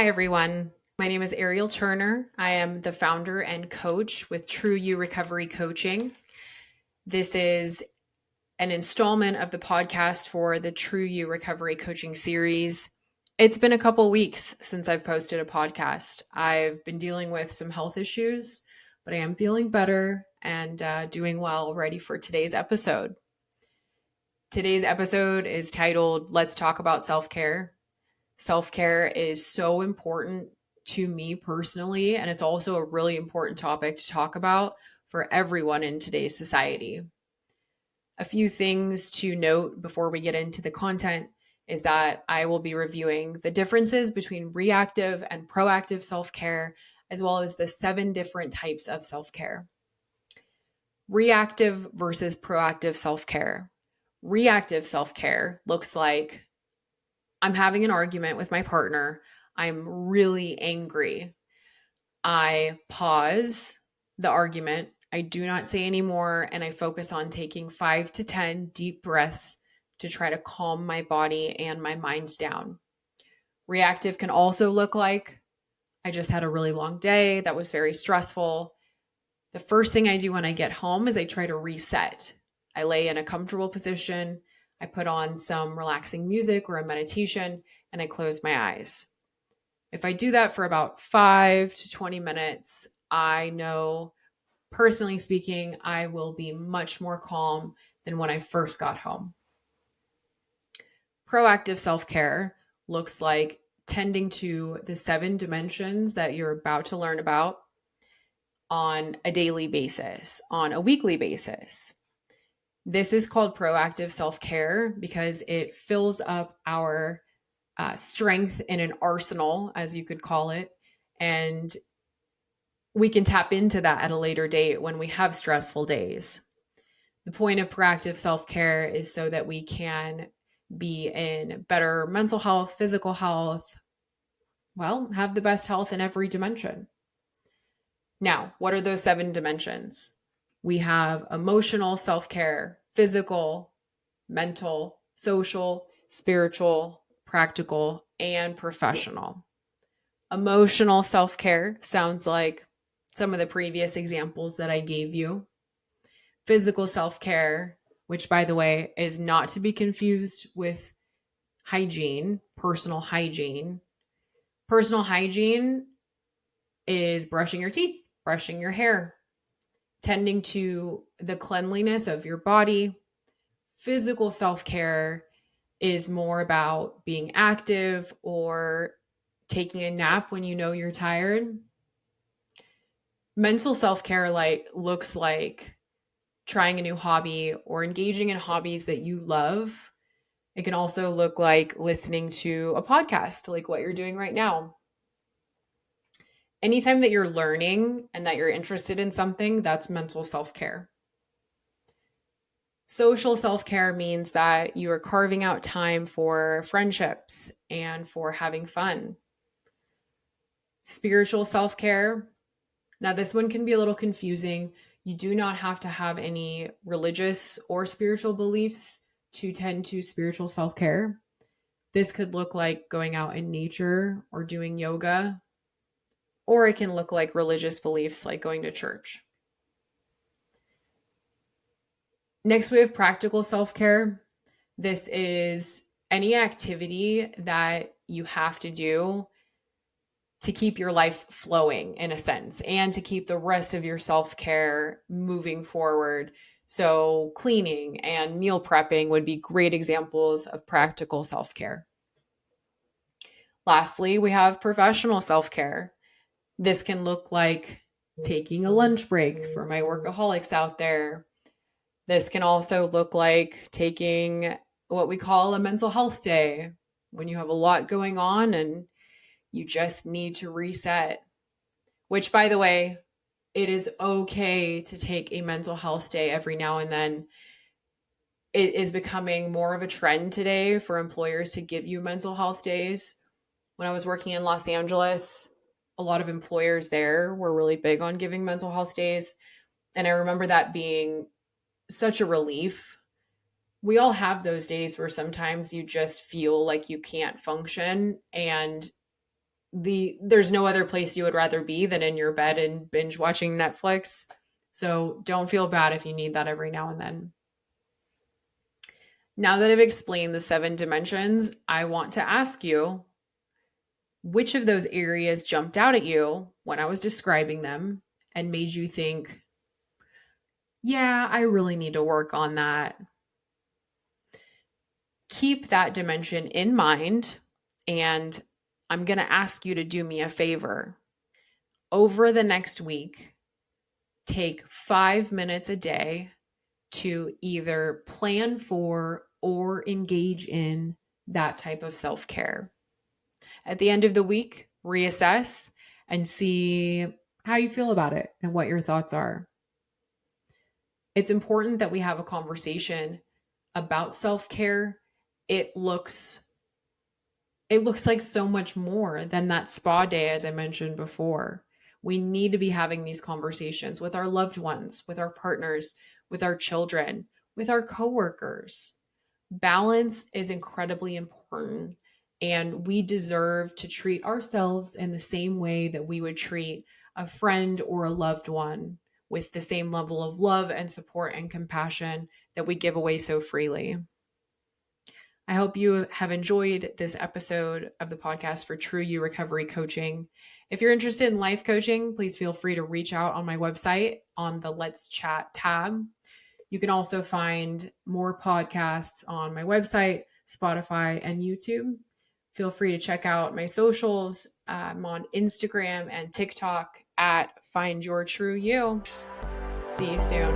Hi, everyone. My name is Ariel Turner. I am the founder and coach with True You Recovery Coaching. This is an installment of the podcast for the True You Recovery Coaching series. It's been a couple weeks since I've posted a podcast. I've been dealing with some health issues, but I am feeling better and doing well, ready for today's episode. Today's episode is titled Let's Talk About Self-Care. Self-care is so important to me personally, and it's also a really important topic to talk about for everyone in today's society. A few things to note before we get into the content is that I will be reviewing the differences between reactive and proactive self-care, as well as the 7 different types of self-care. Reactive versus proactive self-care. Reactive self-care looks like I'm having an argument with my partner. I'm really angry. I pause the argument. I do not say anymore, and I focus on taking 5 to 10 deep breaths to try to calm my body and my mind down. Reactive can also look like I just had a really long day that was very stressful. The first thing I do when I get home is I try to reset. I lay in a comfortable position, I put on some relaxing music or a meditation, and I close my eyes. If I do that for about 5 to 20 minutes, I know, personally speaking, I will be much more calm than when I first got home. Proactive self care looks like tending to the 7 dimensions that you're about to learn about on a daily basis, on a weekly basis. This is called proactive self care because it fills up our strength in an arsenal, as you could call it. And we can tap into that at a later date when we have stressful days. The point of proactive self care is so that we can be in better mental health, physical health, well, have the best health in every dimension. Now, what are those 7 dimensions? We have emotional self care, physical, mental, social, spiritual, practical, and professional. Emotional self care sounds like some of the previous examples that I gave you. Physical self care, which by the way is not to be confused with hygiene, personal hygiene. Personal hygiene is brushing your teeth, brushing your hair, tending to the cleanliness of your body. Physical self care is more about being active or taking a nap when you know you're tired. Mental self care looks like trying a new hobby or engaging in hobbies that you love. It can also look like listening to a podcast like what you're doing right now. Anytime that you're learning and that you're interested in something, that's mental self care. Social self care means that you are carving out time for friendships and for having fun. Spiritual self care. Now, this one can be a little confusing. You do not have to have any religious or spiritual beliefs to tend to spiritual self care. This could look like going out in nature or doing yoga, or it can look like religious beliefs like going to church. Next, we have practical self care. This is any activity that you have to do to keep your life flowing in a sense and to keep the rest of your self care moving forward. So, cleaning and meal prepping would be great examples of practical self care. Lastly, we have professional self care. This can look like taking a lunch break for my workaholics out there. This can also look like taking what we call a mental health day when you have a lot going on and you just need to reset. Which, by the way, it is okay to take a mental health day every now and then. It is becoming more of a trend today for employers to give you mental health days. When I was working in Los Angeles, a lot of employers there were really big on giving mental health days. And I remember that being such a relief. We all have those days where sometimes you just feel like you can't function and there's no other place you would rather be than in your bed and binge watching Netflix. So don't feel bad if you need that every now and then. Now that I've explained the 7 dimensions, I want to ask you, which of those areas jumped out at you when I was describing them and made you think, yeah, I really need to work on that? Keep that dimension in mind, and I'm going to ask you to do me a favor. Over the next week, take 5 minutes a day to either plan for or engage in that type of self care. At the end of the week, reassess and see how you feel about it and what your thoughts are. It's important that we have a conversation about self care. It looks like so much more than that spa day, as I mentioned before. We need to be having these conversations with our loved ones, with our partners, with our children, with our coworkers. Balance is incredibly important, and we deserve to treat ourselves in the same way that we would treat a friend or a loved one, with the same level of love and support and compassion that we give away so freely. I hope you have enjoyed this episode of the podcast for True You Recovery Coaching. If you're interested in life coaching, please feel free to reach out on my website on the Let's Chat tab. You can also find more podcasts on my website, Spotify, and YouTube. Feel free to check out my socials. I'm on Instagram and TikTok at Find Your True You. See you soon.